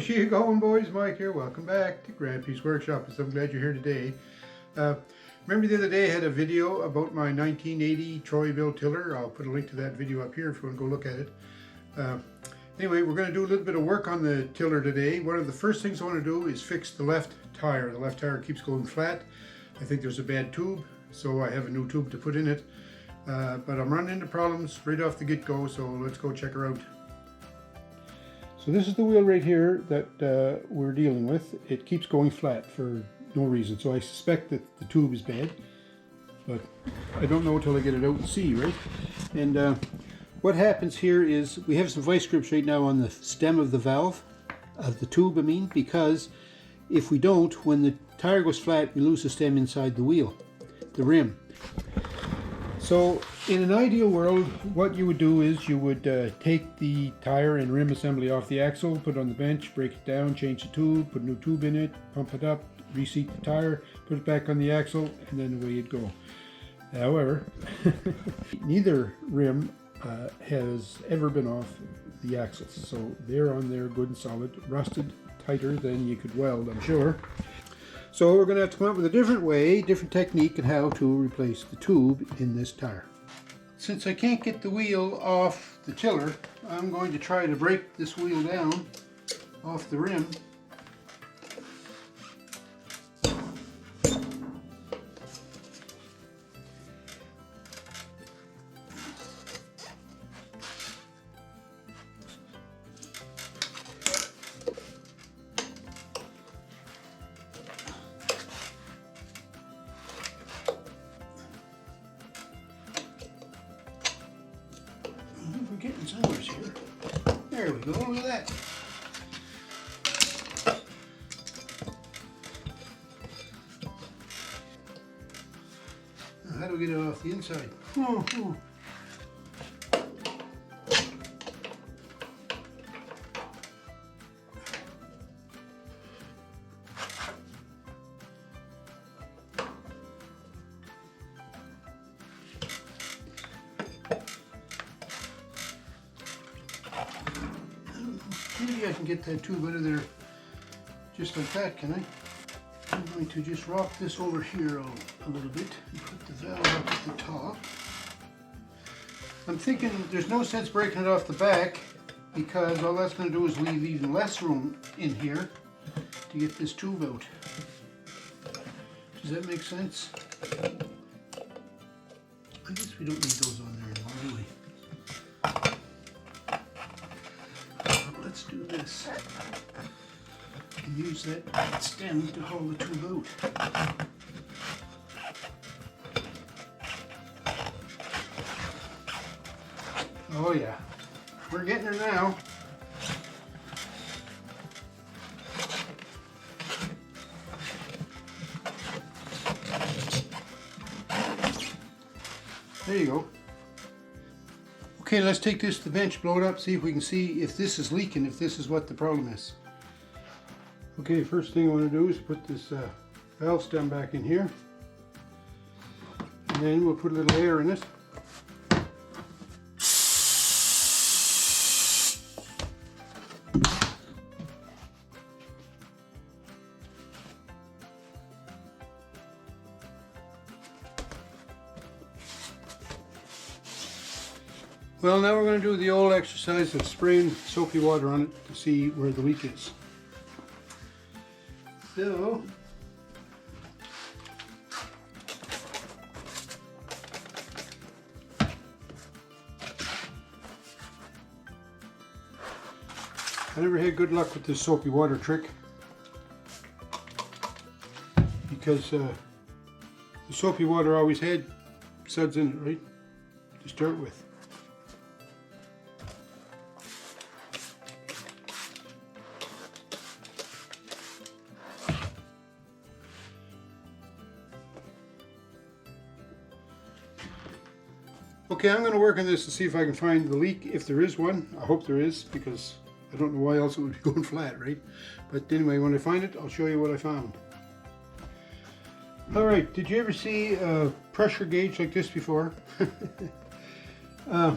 How's you going, boys? Mike here. Welcome back to Grampie's Workshop. I'm glad you're here today. Remember the other day I had a video about my 1980 Troy-Bilt Tiller. I'll put a link to that video up here if you want to go look at it. Anyway, we're going to do a little bit of work on the tiller today. One of the first things I want to do is fix the left tire. The left tire keeps going flat. I think there's a bad tube, so I have a new tube to put in it. But I'm running into problems right off the get-go, so let's go check her out. So this is the wheel right here that we're dealing with. It keeps going flat for no reason, so I suspect that the tube is bad, but I don't know until I get it out and see, right? And what happens here is we have some vice grips right now on the stem of the valve, of the tube I mean, because if we don't, when the tire goes flat, we lose the stem inside the wheel, the rim. So in an ideal world, what you would do is you would take the tire and rim assembly off the axle, put it on the bench, break it down, change the tube, put a new tube in it, pump it up, reseat the tire, put it back on the axle, and then away you'd go. However, neither rim has ever been off the axles, so they're on there good and solid, rusted tighter than you could weld, I'm sure. So we're going to have to come up with a different way, different technique on how to replace the tube in this tire. Since I can't get the wheel off the tiller, I'm going to try to break this wheel down off the rim. We're getting somewhere here. There we go, look at that. Now, how do we get it off the inside? Maybe I can get that tube out of there just like that, can I? I'm going to just rock this over here a little bit and put the valve up at the top. I'm thinking there's no sense breaking it off the back because all that's going to do is leave even less room in here to get this tube out. Does that make sense? I guess we don't need those on there anymore, do we? Let's do this and use that stem to hold the tube out. Oh yeah, we're getting her now. There you go. Okay, let's take this to the bench, blow it up, see if we can see if this is leaking, if this is what the problem is. Okay, first thing I want to do is put this valve stem back in here. And then we'll put a little air in it. Well, now we're going to do the old exercise of spraying soapy water on it to see where the leak is. So, I never had good luck with this soapy water trick because the soapy water always had suds in it, right, to start with. Okay, I'm going to work on this to see if I can find the leak, if there is one. I hope there is, because I don't know why else it would be going flat, right? But anyway, when I find it, I'll show you what I found. Alright, did you ever see a pressure gauge like this before? I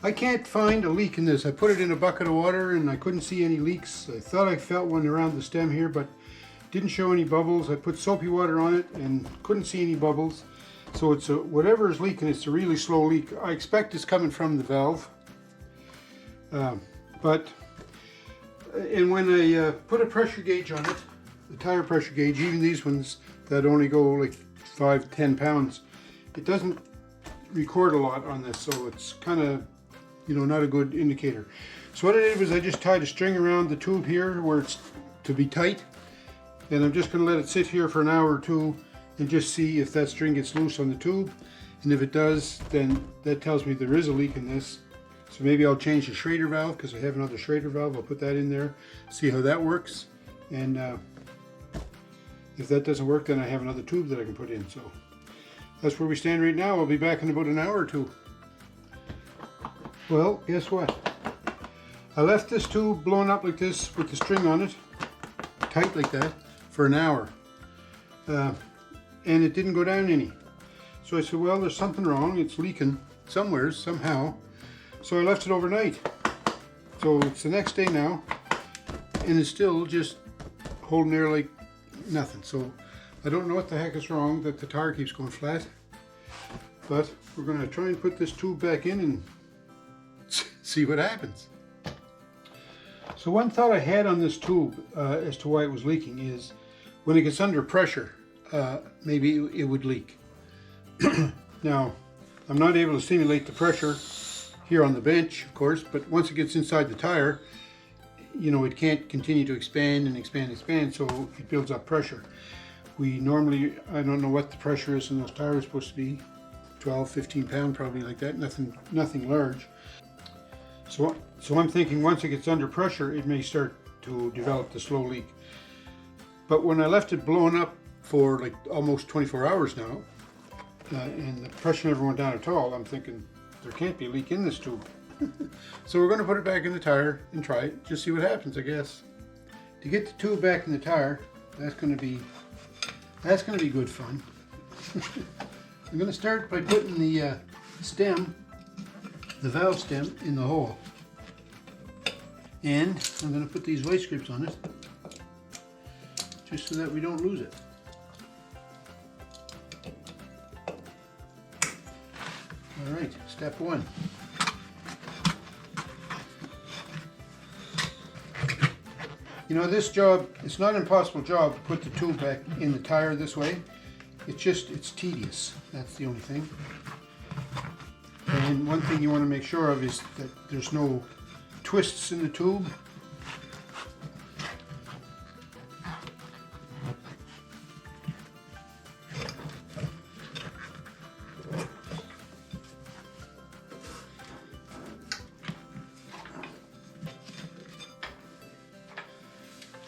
I can't find a leak in this. I put it in a bucket of water and I couldn't see any leaks. I thought I felt one around the stem here, but didn't show any bubbles. I put soapy water on it and couldn't see any bubbles. So it's whatever is leaking, it's a really slow leak. I expect it's coming from the valve. And when I put a pressure gauge on it, the tire pressure gauge, even these ones that only go like 5-10 pounds, it doesn't record a lot on this, so it's kind of, you know, not a good indicator. So what I did was I just tied a string around the tube here where it's to be tight, and I'm just going to let it sit here for an hour or two and just see if that string gets loose on the tube. And if it does, then that tells me there is a leak in this. So maybe I'll change the Schrader valve, because I have another Schrader valve. I'll put that in there, see how that works, and if that doesn't work, then I have another tube that I can put in. So that's where we stand right now. I'll be back in about an hour or two. Well, guess what? I left this tube blown up like this with the string on it, tight like that, for an hour. And it didn't go down any. So I said, well, there's something wrong. It's leaking somewhere, somehow. So I left it overnight. So it's the next day now, and it's still just holding there like nothing. So I don't know what the heck is wrong that the tire keeps going flat. But we're going to try and put this tube back in and see what happens. So one thought I had on this tube as to why it was leaking is when it gets under pressure, maybe it would leak. Now, I'm not able to simulate the pressure here on the bench, of course, but once it gets inside the tire, you know, it can't continue to expand and expand and expand, so it builds up pressure. We normally, I don't know what the pressure is in those tires, supposed to be 12, 15 pound, probably like that, nothing large. So I'm thinking once it gets under pressure, it may start to develop the slow leak. But when I left it blown up for like almost 24 hours now, and the pressure never went down at all, I'm thinking there can't be a leak in this tube. So we're going to put it back in the tire and try it, just see what happens, I guess. To get the tube back in the tire, that's going to be good fun. I'm going to start by putting the stem, the valve stem, in the hole. And I'm going to put these vice grips on it, just so that we don't lose it. Alright, step one. You know, this job, it's not an impossible job to put the tube back in the tire this way. It's tedious. That's the only thing. And one thing you want to make sure of is that there's no twists in the tube.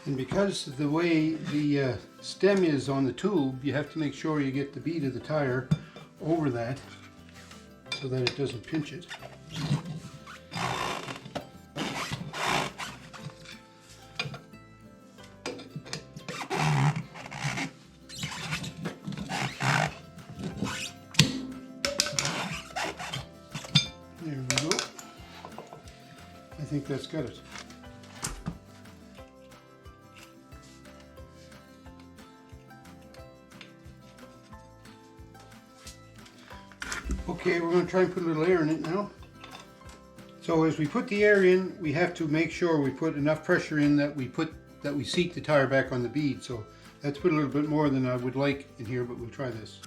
And because of the way the stem is on the tube, you have to make sure you get the bead of the tire over that so that it doesn't pinch it. There we go. I think that's got it. Okay, we're going to try and put a little air in it now. So as we put the air in, we have to make sure we put enough pressure in that we seat the tire back on the bead. So let's put a little bit more than I would like in here, but we'll try this.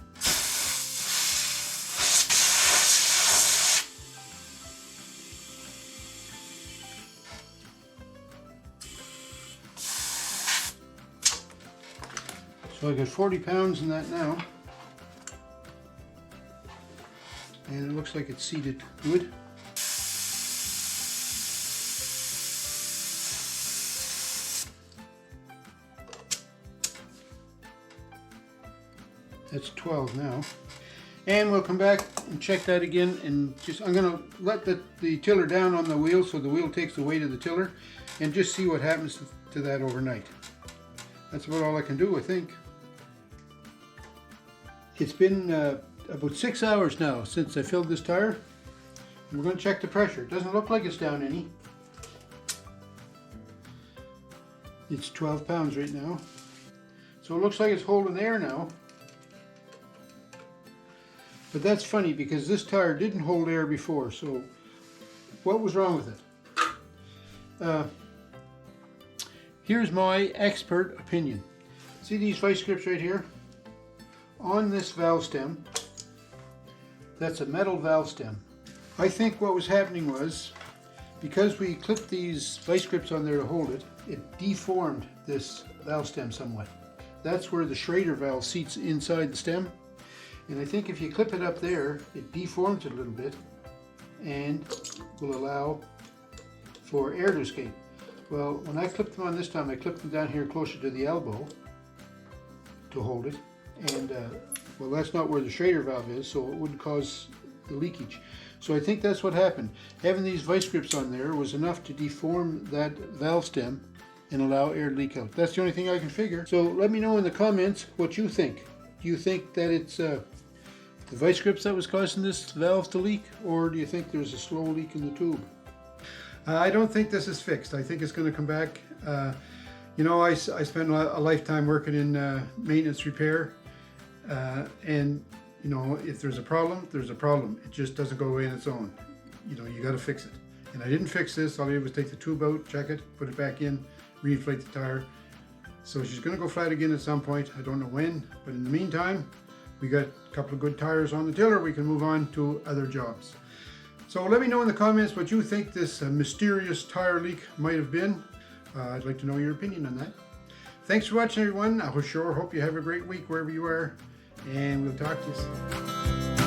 So I got 40 pounds in that now. And it looks like it's seated good. That's 12 now. And we'll come back and check that again, and I'm going to let the tiller down on the wheel so the wheel takes the weight of the tiller, and just see what happens to that overnight. That's about all I can do, I think. It's been about 6 hours now since I filled this tire, We're going to check the pressure. It doesn't look like it's down any. It's 12 pounds right now. So it looks like it's holding air now. But that's funny because this tire didn't hold air before, so what was wrong with it? Here's my expert opinion. See these vice grips right here? On this valve stem, that's a metal valve stem. I think what was happening was, because we clipped these vice grips on there to hold it, it deformed this valve stem somewhat. That's where the Schrader valve seats inside the stem. And I think if you clip it up there, it deforms it a little bit and will allow for air to escape. Well, when I clipped them on this time, I clipped them down here closer to the elbow to hold it. And well, that's not where the Schrader valve is, so it wouldn't cause the leakage. So I think that's what happened. Having these vice grips on there was enough to deform that valve stem and allow air to leak out. That's the only thing I can figure. So let me know in the comments what you think. Do you think that it's the vice grips that was causing this valve to leak, or do you think there's a slow leak in the tube? I don't think this is fixed. I think it's going to come back. You know, I spent a lifetime working in maintenance repair, and you know, if there's a problem, there's a problem. It just doesn't go away on its own. You know, you got to fix it. And I didn't fix this. All I did was take the tube out, check it, put it back in, reinflate the tire. So she's going to go flat again at some point. I don't know when, but in the meantime, we got a couple of good tires on the tiller. We can move on to other jobs. So let me know in the comments what you think this mysterious tire leak might have been. I'd like to know your opinion on that. Thanks for watching, everyone. I sure hope you have a great week wherever you are, and we'll talk to you soon.